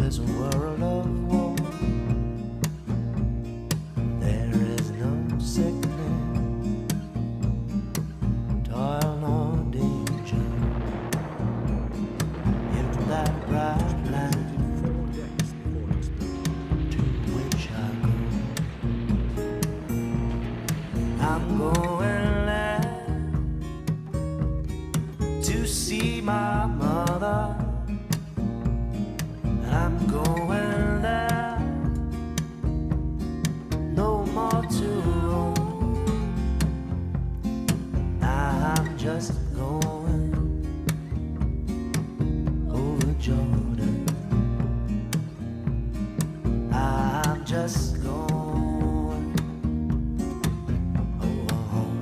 this world of war. There is no sickness, toil nor danger in that bright land to which I go. I'm going there to see my mother. I'm going there, no more to roam. I'm just going over Jordan. I'm just going over home.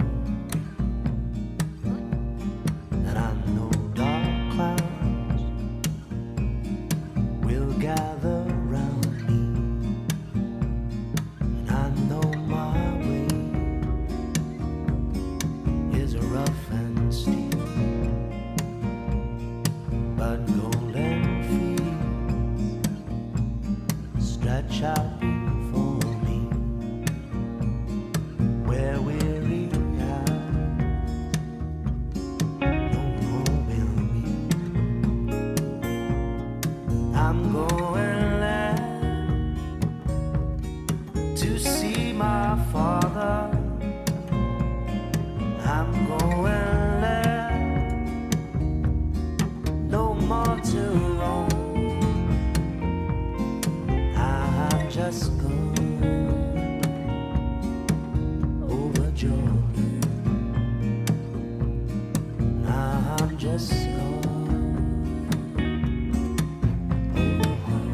And I know dark clouds will gather round me, and I know my way is rough and steep, but golden fields stretch out before me, where weary eyes no more will weep. I'm going there to see my father. I'm going there, no more to roam. I'm just going over Jordan. I'm just going over home.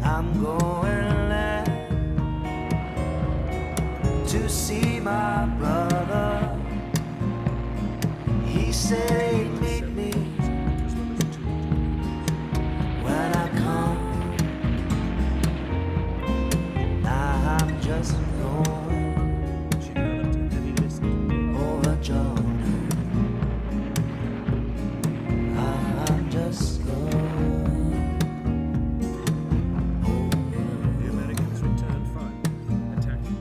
I'm going there to see my brother. He said he'd meet me when I come. Now I'm just going over Jordan. I'm just going. The Americans returned fire, attacking.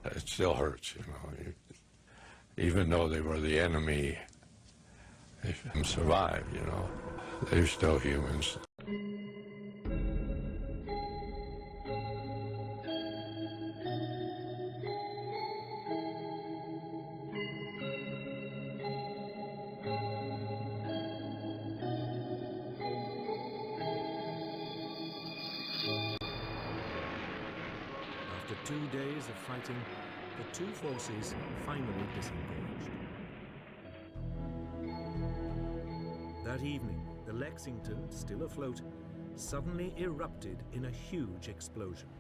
It still hurts, you know. Even though they were the enemy, they survived, you know. They're still humans. After 2 days of fighting, the two forces finally disengaged. That evening, the Lexington, still afloat, suddenly erupted in a huge explosion.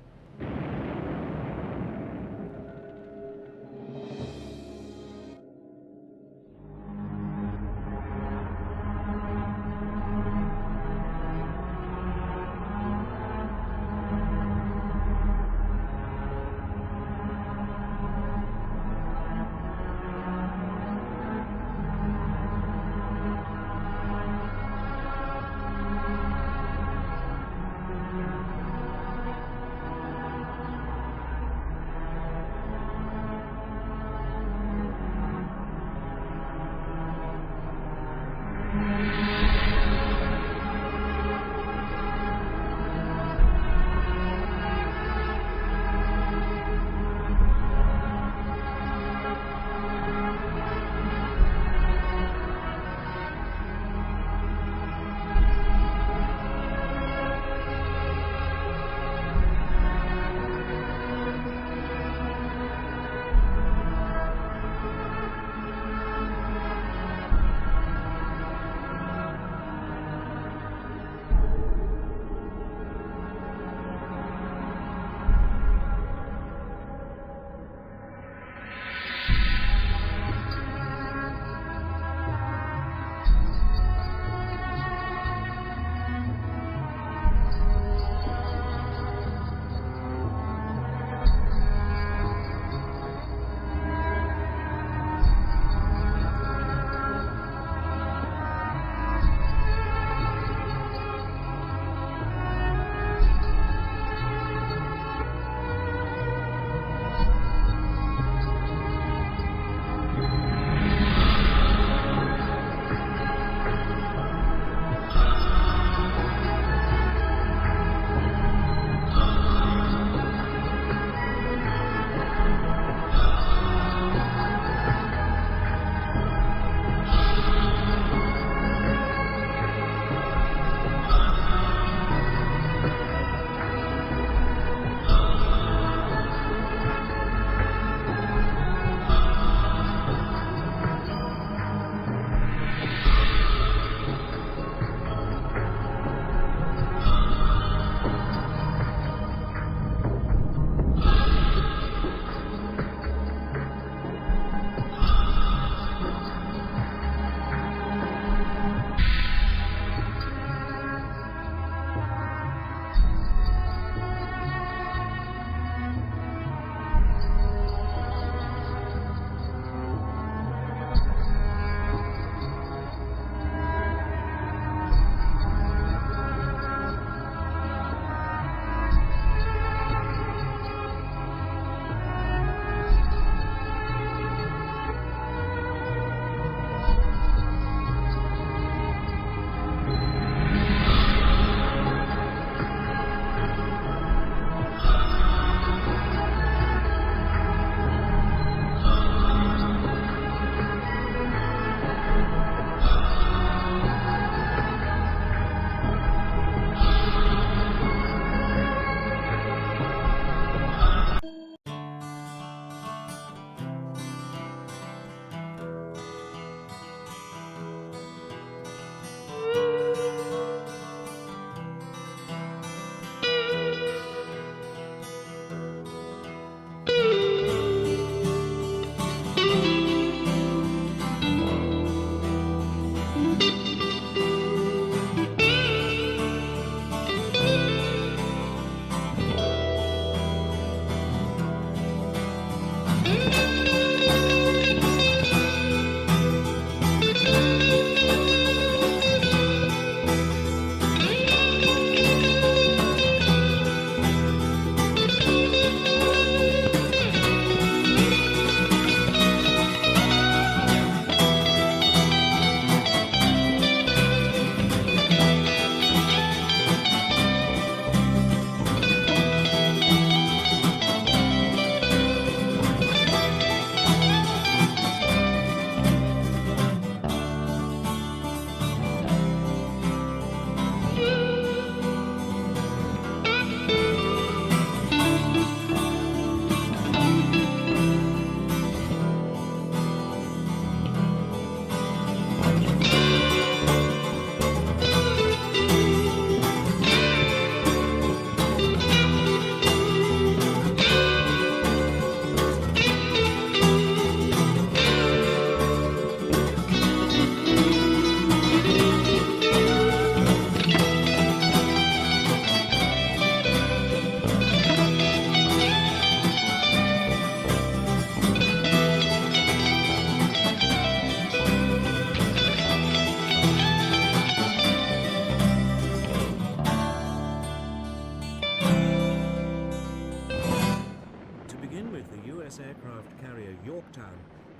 Yorktown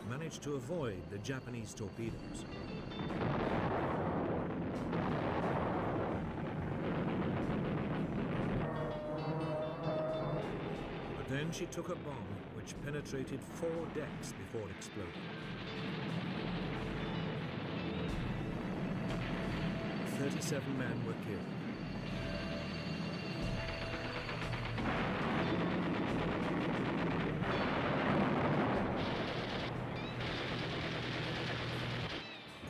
managed to avoid the Japanese torpedoes. But then she took a bomb which penetrated 4 decks before exploding. 37 men were killed.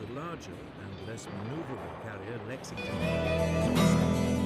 The larger and less maneuverable carrier Lexington was also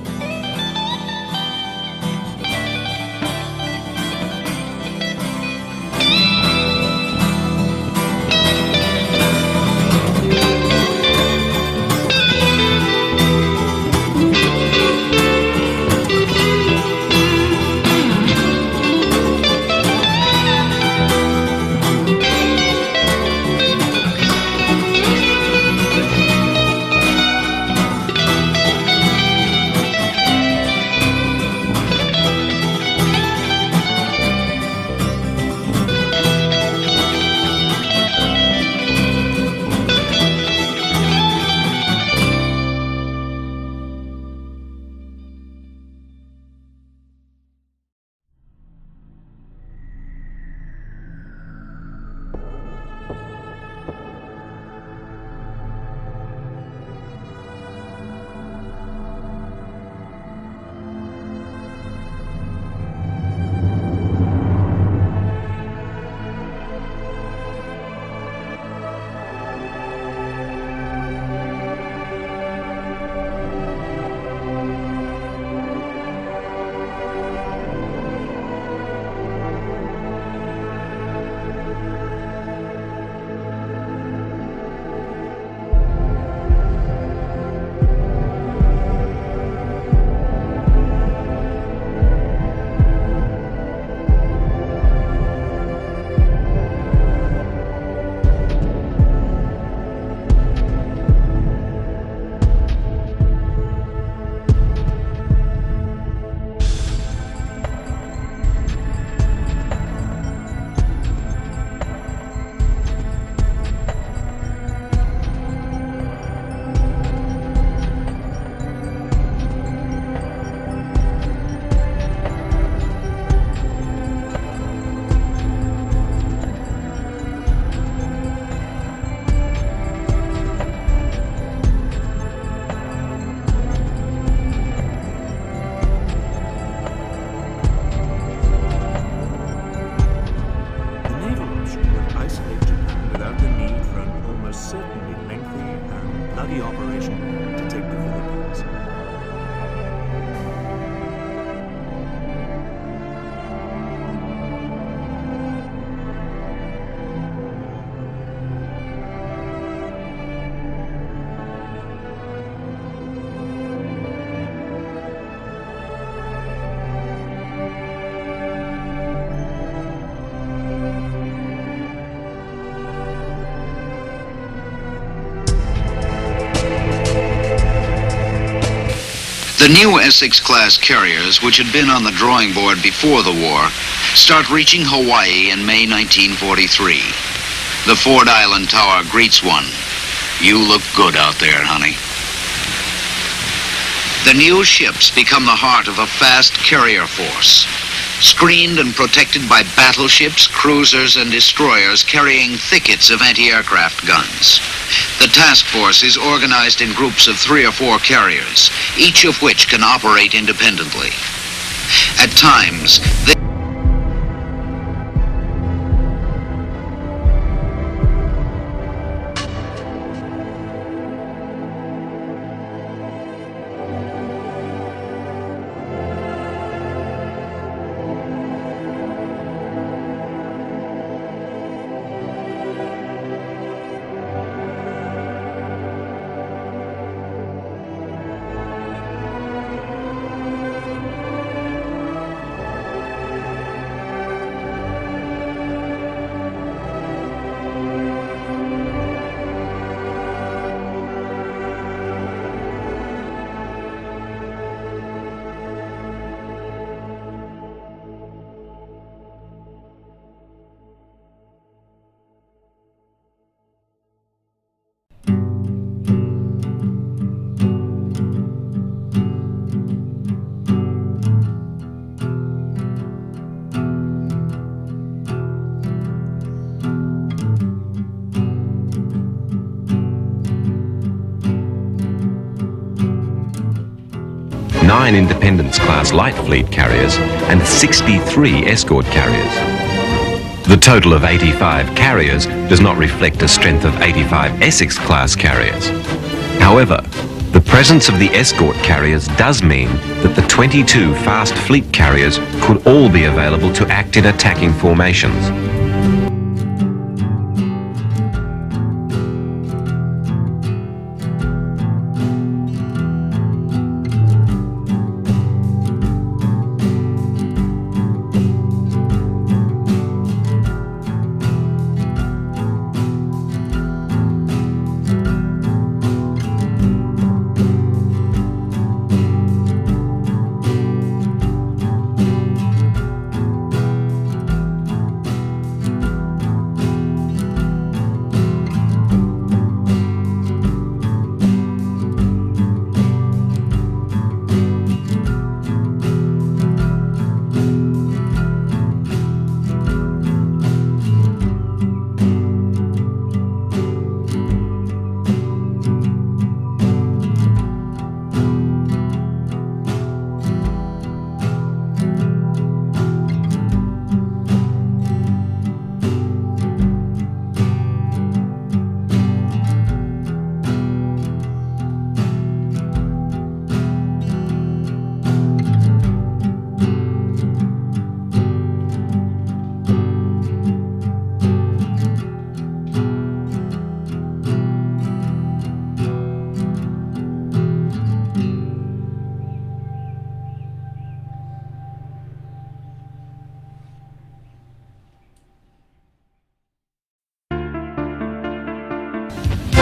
The new Essex-class carriers, which had been on the drawing board before the war, start reaching Hawaii in May 1943. The Ford Island Tower greets one. You look good out there, honey. The new ships become the heart of a fast carrier force, screened and protected by battleships, cruisers, and destroyers carrying thickets of anti-aircraft guns. The task force is organized in groups of 3 or 4 carriers, each of which can operate independently. At times, they 9 Independence-class light fleet carriers and 63 escort carriers. The total of 85 carriers does not reflect a strength of 85 Essex-class carriers. However, the presence of the escort carriers does mean that the 22 fast fleet carriers could all be available to act in attacking formations.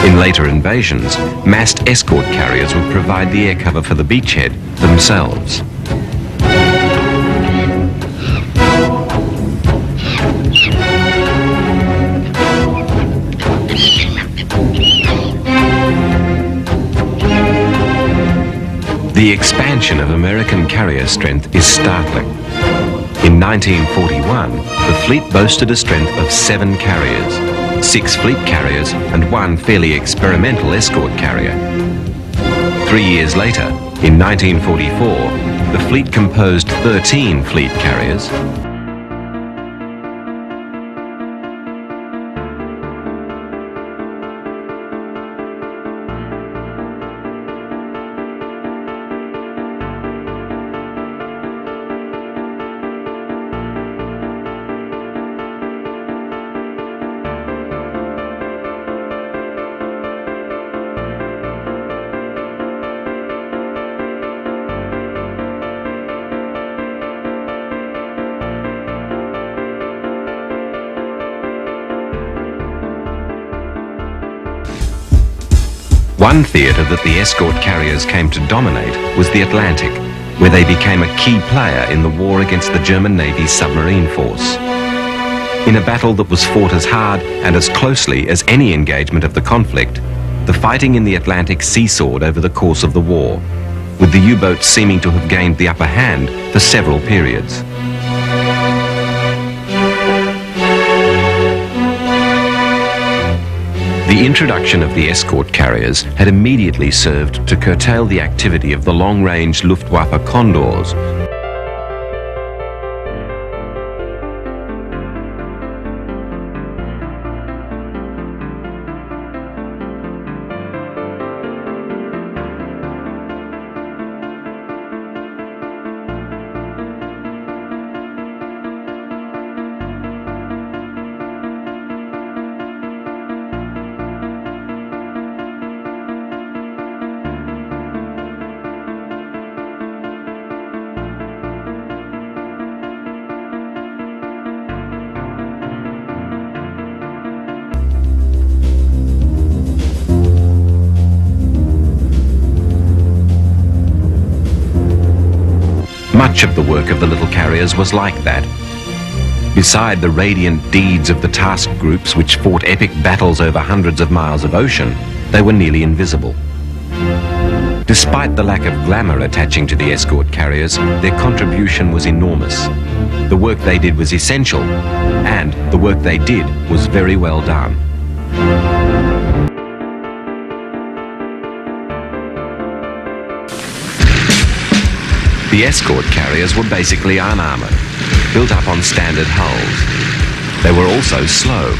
In later invasions, massed escort carriers would provide the air cover for the beachhead themselves. The expansion of American carrier strength is startling. In 1941, the fleet boasted a strength of 7 carriers, 6 fleet carriers and 1 fairly experimental escort carrier. 3 years later, in 1944, the fleet composed 13 fleet carriers, One theatre that the escort carriers came to dominate was the Atlantic, where they became a key player in the war against the German Navy's submarine force. In a battle that was fought as hard and as closely as any engagement of the conflict, the fighting in the Atlantic seesawed over the course of the war, with the U-boats seeming to have gained the upper hand for several periods. The introduction of the escort carriers had immediately served to curtail the activity of the long-range Luftwaffe Condors. Much of the work of the little carriers was like that. Beside the radiant deeds of the task groups which fought epic battles over hundreds of miles of ocean, they were nearly invisible. Despite the lack of glamour attaching to the escort carriers, their contribution was enormous. The work they did was essential, and the work they did was very well done. The escort carriers were basically unarmoured, built up on standard hulls. They were also slow.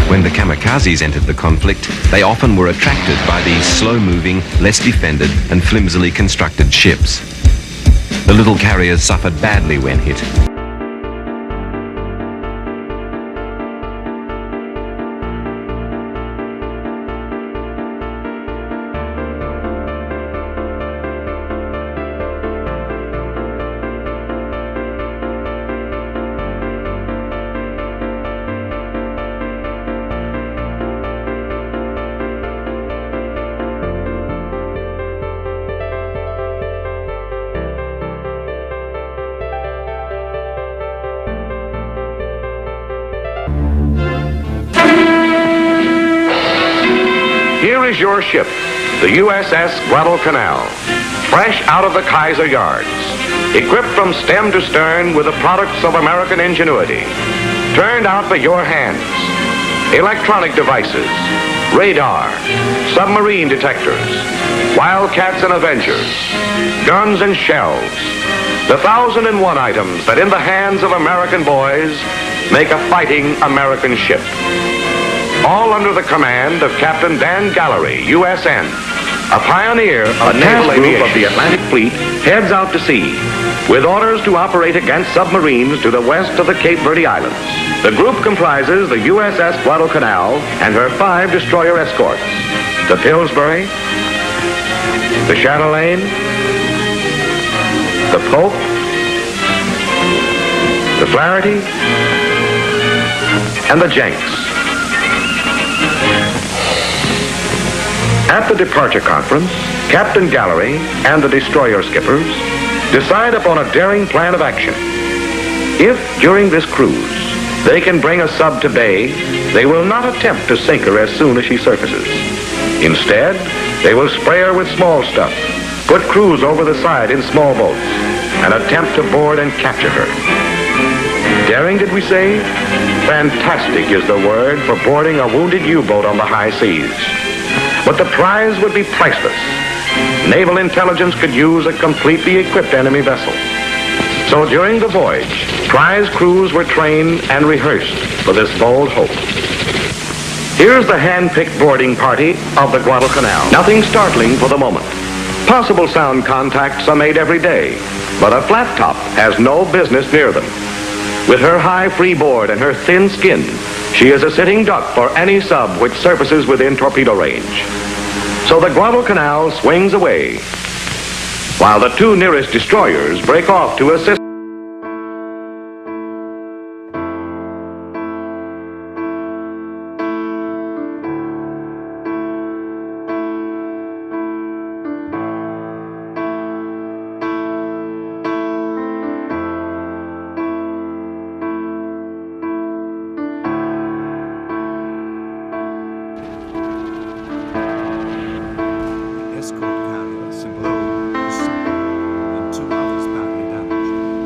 When the kamikazes entered the conflict, they often were attracted by these slow-moving, less defended and flimsily constructed ships. The little carriers suffered badly when hit. Here is your ship, the USS Guadalcanal, fresh out of the Kaiser yards, equipped from stem to stern with the products of American ingenuity, turned out by your hands. Electronic devices, radar, submarine detectors, Wildcats and Avengers, guns and shells, the 1,001 items that in the hands of American boys make a fighting American ship. All under the command of Captain Dan Gallery, USN, a pioneer of naval aviation. Of the Atlantic Fleet heads out to sea with orders to operate against submarines to the west of the Cape Verde Islands. The group comprises the USS Guadalcanal and her 5 destroyer escorts, the Pillsbury, the Chatelaine, the Pope, the Flaherty, and the Jenks. At the departure conference, Captain Gallery and the destroyer skippers decide upon a daring plan of action. If, during this cruise, they can bring a sub to bay, they will not attempt to sink her as soon as she surfaces. Instead, they will spray her with small stuff, put crews over the side in small boats, and attempt to board and capture her. Daring, did we say? Fantastic is the word for boarding a wounded U-boat on the high seas. But the prize would be priceless. Naval intelligence could use a completely equipped enemy vessel. So during the voyage, prize crews were trained and rehearsed for this bold hope. Here's the hand-picked boarding party of the Guadalcanal. Nothing startling for the moment. Possible sound contacts are made every day, but a flat top has no business near them. With her high freeboard and her thin skin, she is a sitting duck for any sub which surfaces within torpedo range. So the Guadalcanal swings away, while the 2 nearest destroyers break off to assist. Escort carrier Saipan was sunk, and 2 others badly damaged.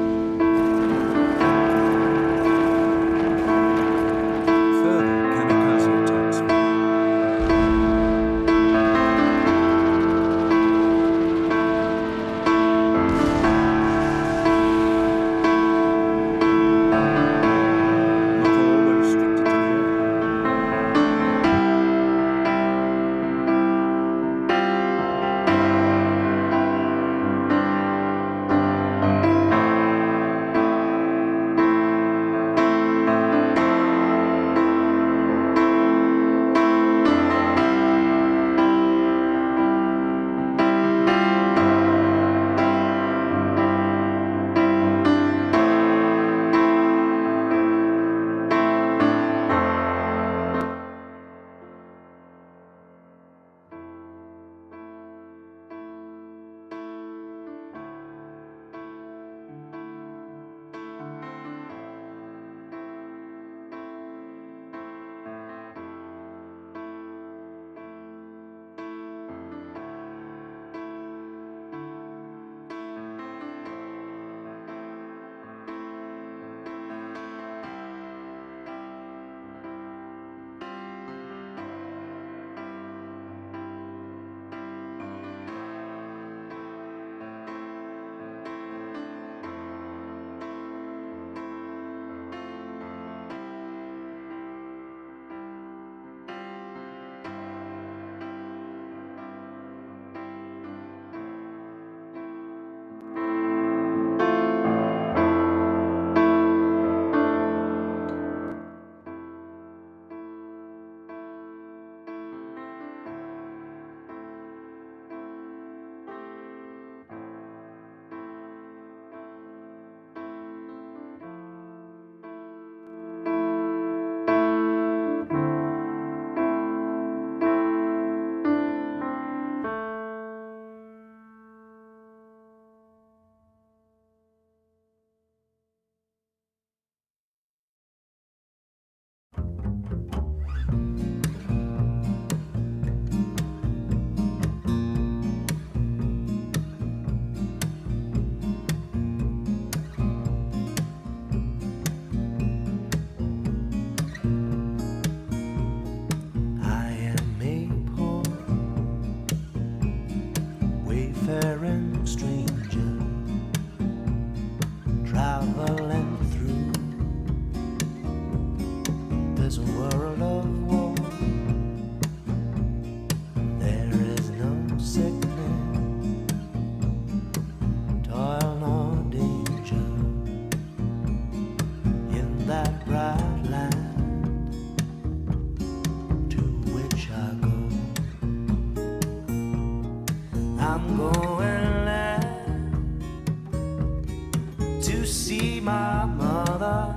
to see my mother.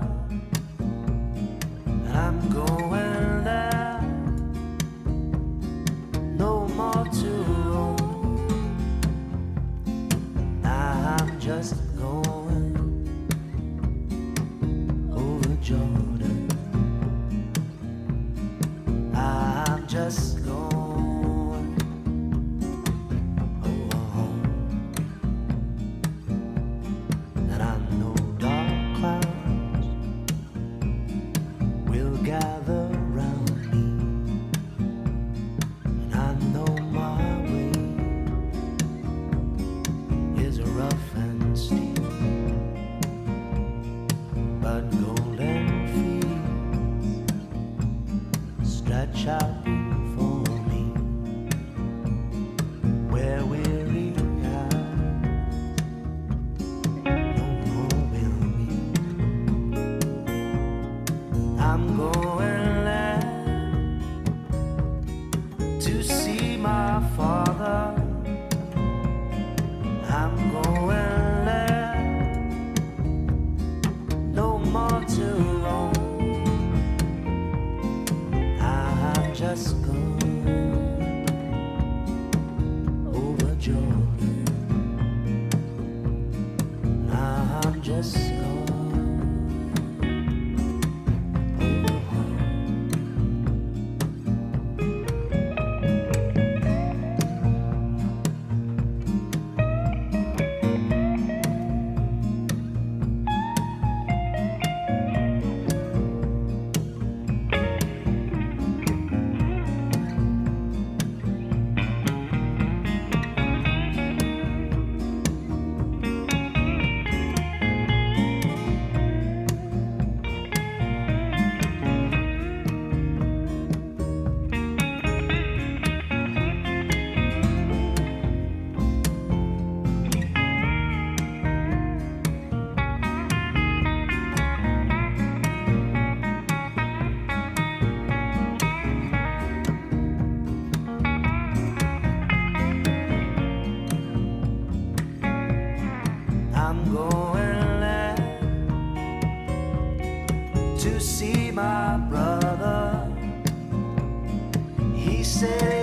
And I'm going there, no more to roam. I'm just going over Jordan. I'm just going over home. And I know dark clouds will gather round me. And I know my way is rough and steep, but golden fields stretch out before me, where weary eyes no more will weep. I'm going there to see my father. I'm going there, no more to roam. I'm just going over Jordan. I'm just going over home. I'm going there to see my brother. He said